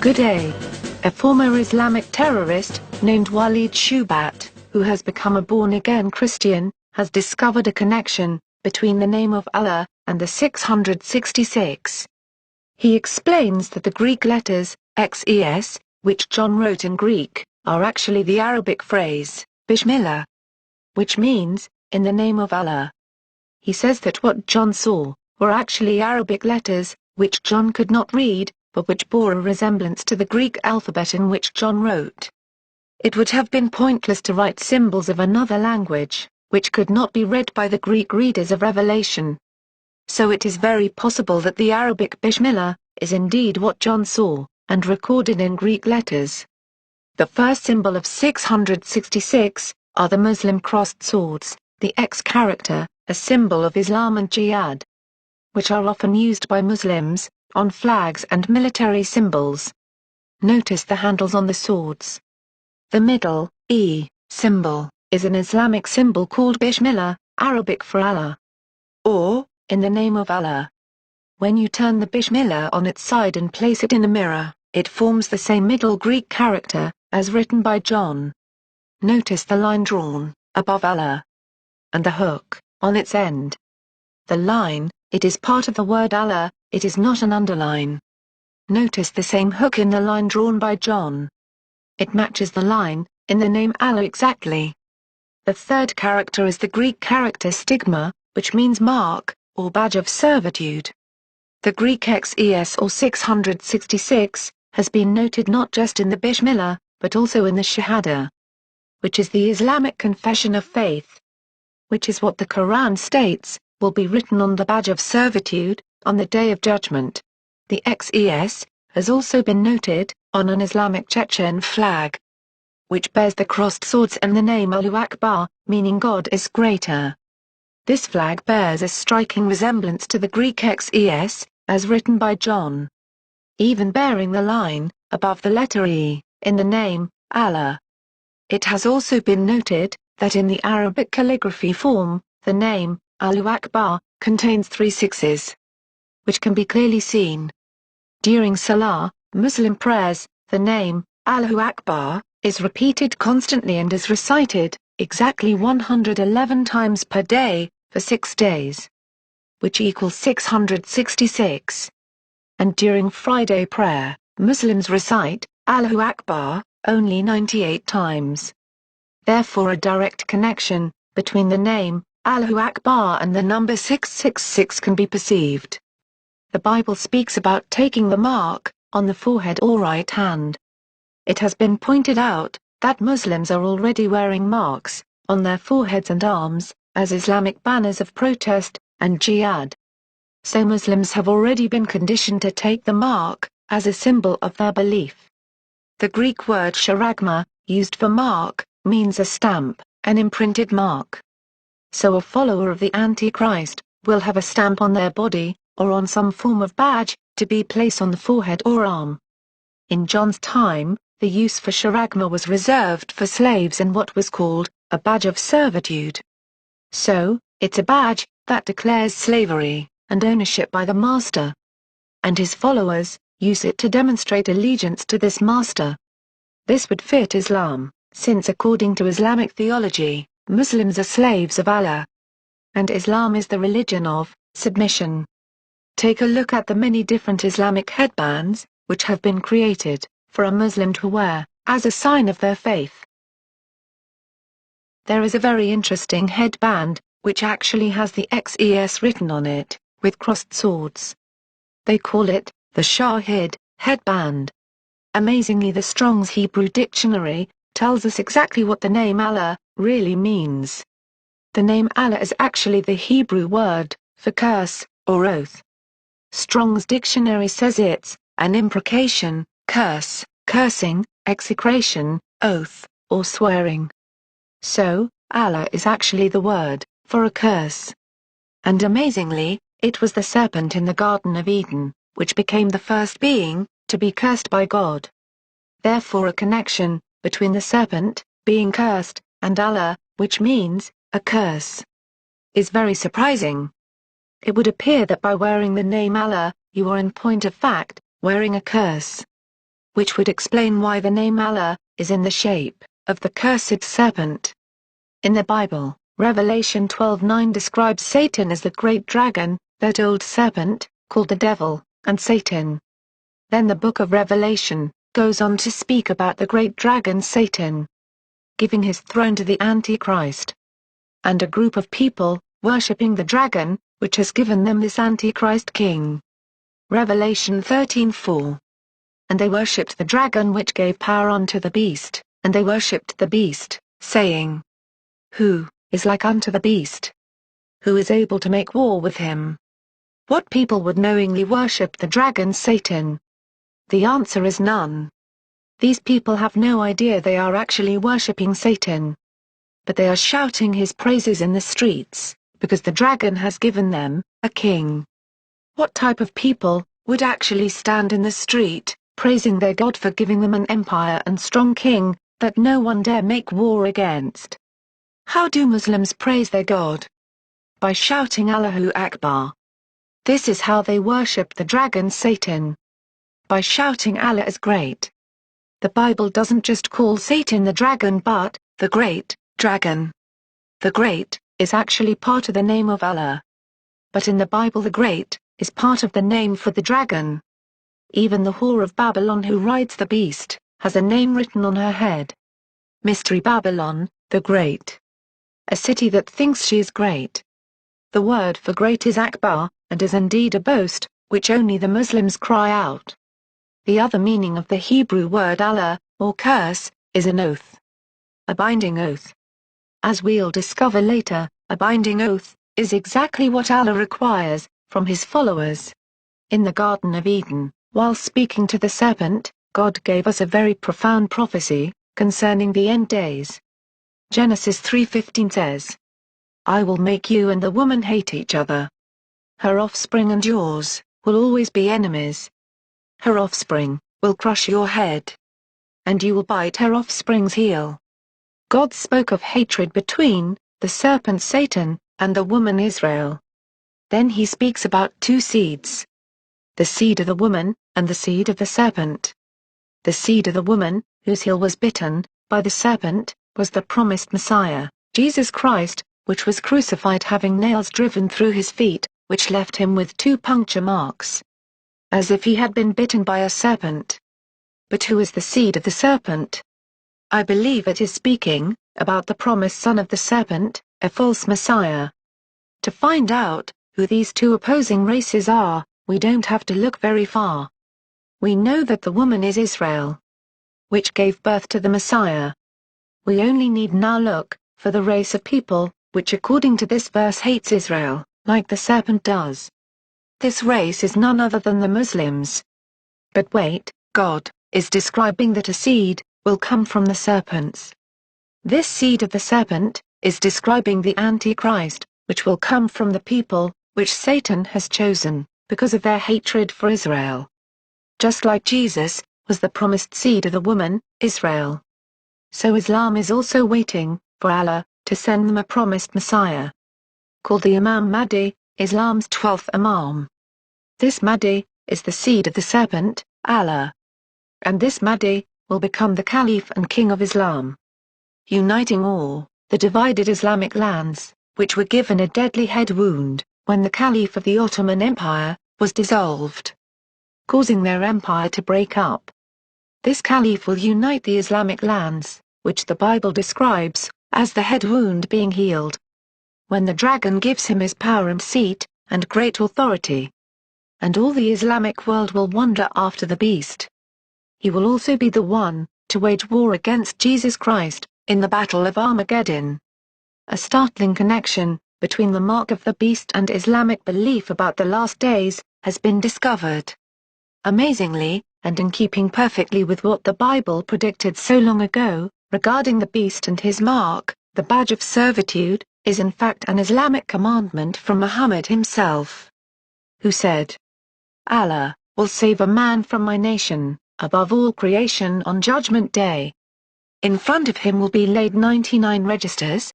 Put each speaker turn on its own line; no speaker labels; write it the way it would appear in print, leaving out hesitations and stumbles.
Good day. A former Islamic terrorist, named Walid Shoebat, who has become a born-again Christian, has discovered a connection between the name of Allah and the 666. He explains that the Greek letters, XES, which John wrote in Greek, are actually the Arabic phrase, Bismillah, which means, in the name of Allah. He says that what John saw were actually Arabic letters, which John could not read, but which bore a resemblance to the Greek alphabet in which John wrote. It would have been pointless to write symbols of another language, which could not be read by the Greek readers of Revelation. So it is very possible that the Arabic Bismillah is indeed what John saw, and recorded in Greek letters. The first symbol of 666 are the Muslim crossed swords, the X character, a symbol of Islam and jihad, which are often used by Muslims on flags and military symbols. Notice the handles on the swords. The middle, E, symbol, is an Islamic symbol called Bismillah, Arabic for Allah, or, in the name of Allah. When you turn the Bismillah on its side and place it in a mirror, it forms the same middle Greek character, as written by John. Notice the line drawn, above Allah, and the hook, on its end. The line, it is part of the word Allah, it is not an underline. Notice the same hook in the line drawn by John. It matches the line, in the name Allah exactly. The third character is the Greek character stigma, which means mark, or badge of servitude. The Greek XES or 666, has been noted not just in the Bismillah, but also in the Shahada, which is the Islamic confession of faith, which is what the Quran states will be written on the badge of servitude, on the Day of Judgment. The XES has also been noted on an Islamic Chechen flag, which bears the crossed swords and the name Allahu Akbar, meaning God is greater. This flag bears a striking resemblance to the Greek XES, as written by John, even bearing the line, above the letter E, in the name, Allah. It has also been noted that in the Arabic calligraphy form, the name, Allahu Akbar, contains 3 sixes, which can be clearly seen. During Salah, Muslim prayers, the name, Allahu Akbar, is repeated constantly and is recited, exactly 111 times per day, for 6 days, which equals 666. And during Friday prayer, Muslims recite, Allahu Akbar, only 98 times. Therefore a direct connection between the name, Allahu Akbar and the number 666 can be perceived. The Bible speaks about taking the mark, on the forehead or right hand. It has been pointed out, that Muslims are already wearing marks, on their foreheads and arms, as Islamic banners of protest, and jihad. So Muslims have already been conditioned to take the mark, as a symbol of their belief. The Greek word charagma, used for mark, means a stamp, an imprinted mark. So a follower of the Antichrist will have a stamp on their body, or on some form of badge, to be placed on the forehead or arm. In John's time, the use for charagma was reserved for slaves in what was called a badge of servitude. So, it's a badge that declares slavery and ownership by the master. And his followers use it to demonstrate allegiance to this master. This would fit Islam, since according to Islamic theology, Muslims are slaves of Allah, and Islam is the religion of submission. Take a look at the many different Islamic headbands, which have been created for a Muslim to wear, as a sign of their faith. There is a very interesting headband, which actually has the XES written on it, with crossed swords. They call it the Shahid headband. Amazingly, the Strong's Hebrew Dictionary tells us exactly what the name Allah really means. The name Allah is actually the Hebrew word for curse, or oath. Strong's Dictionary says it's an imprecation, curse, cursing, execration, oath, or swearing. So, Allah is actually the word for a curse. And amazingly, it was the serpent in the Garden of Eden, which became the first being to be cursed by God. Therefore a connection between the serpent, being cursed, and Allah, which means a curse, is very surprising. It would appear that by wearing the name Allah, you are in point of fact wearing a curse. which would explain why the name Allah is in the shape of the cursed serpent. In the Bible, Revelation 12:9 describes Satan as the great dragon, that old serpent, called the devil, and Satan. Then the book of Revelation goes on to speak about the great dragon Satan giving his throne to the Antichrist, and a group of people worshipping the dragon, which has given them this Antichrist king. Revelation 13:4. And they worshipped the dragon which gave power unto the beast, and they worshipped the beast, saying, Who is like unto the beast? Who is able to make war with him? What people would knowingly worship the dragon Satan? The answer is none. These people have no idea they are actually worshipping Satan. But they are shouting his praises in the streets, because the dragon has given them a king. What type of people would actually stand in the street, praising their God for giving them an empire and strong king, that no one dare make war against? How do Muslims praise their God? By shouting Allahu Akbar. This is how they worship the dragon Satan. By shouting Allah is great. The Bible doesn't just call Satan the dragon but, the great dragon. The great is actually part of the name of Allah. But in the Bible the great is part of the name for the dragon. Even the whore of Babylon who rides the beast, has a name written on her head. Mystery Babylon, the Great. A city that thinks she is great. The word for great is Akbar, and is indeed a boast, which only the Muslims cry out. The other meaning of the Hebrew word Allah, or curse, is an oath. A binding oath. As we'll discover later, a binding oath is exactly what Allah requires from his followers. In the Garden of Eden, while speaking to the serpent, God gave us a very profound prophecy concerning the end days. Genesis 3:15 says, I will make you and the woman hate each other. Her offspring and yours will always be enemies. Her offspring will crush your head, and you will bite her offspring's heel. God spoke of hatred between the serpent Satan and the woman Israel. Then he speaks about two seeds. The seed of the woman, and the seed of the serpent. The seed of the woman, whose heel was bitten by the serpent, was the promised Messiah, Jesus Christ, which was crucified having nails driven through his feet, which left him with 2 puncture marks, as if he had been bitten by a serpent. But who is the seed of the serpent? I believe it is speaking about the promised son of the serpent, a false Messiah. To find out who these two opposing races are, we don't have to look very far. We know that the woman is Israel, which gave birth to the Messiah. We only need now look for the race of people, which according to this verse hates Israel, like the serpent does. This race is none other than the Muslims. But wait, God is describing that a seed will come from the serpents. This seed of the serpent is describing the Antichrist, which will come from the people, which Satan has chosen, because of their hatred for Israel. Just like Jesus was the promised seed of the woman, Israel. So Islam is also waiting for Allah to send them a promised Messiah. Called the Imam Mahdi, Islam's 12th Imam. This Mahdi is the seed of the serpent, Allah. And this Mahdi will become the Caliph and King of Islam, uniting all the divided Islamic lands, which were given a deadly head wound when the Caliph of the Ottoman Empire was dissolved, causing their empire to break up. This Caliph will unite the Islamic lands, which the Bible describes as the head wound being healed, when the dragon gives him his power and seat, and great authority. And all the Islamic world will wander after the beast. He will also be the one to wage war against Jesus Christ in the Battle of Armageddon. A startling connection between the mark of the beast and Islamic belief about the last days has been discovered. Amazingly, and in keeping perfectly with what the Bible predicted so long ago, regarding the beast and his mark, the badge of servitude, is in fact an Islamic commandment from Muhammad himself, who said, Allah will save a man from my nation, above all creation on Judgment Day. In front of him will be laid 99 registers,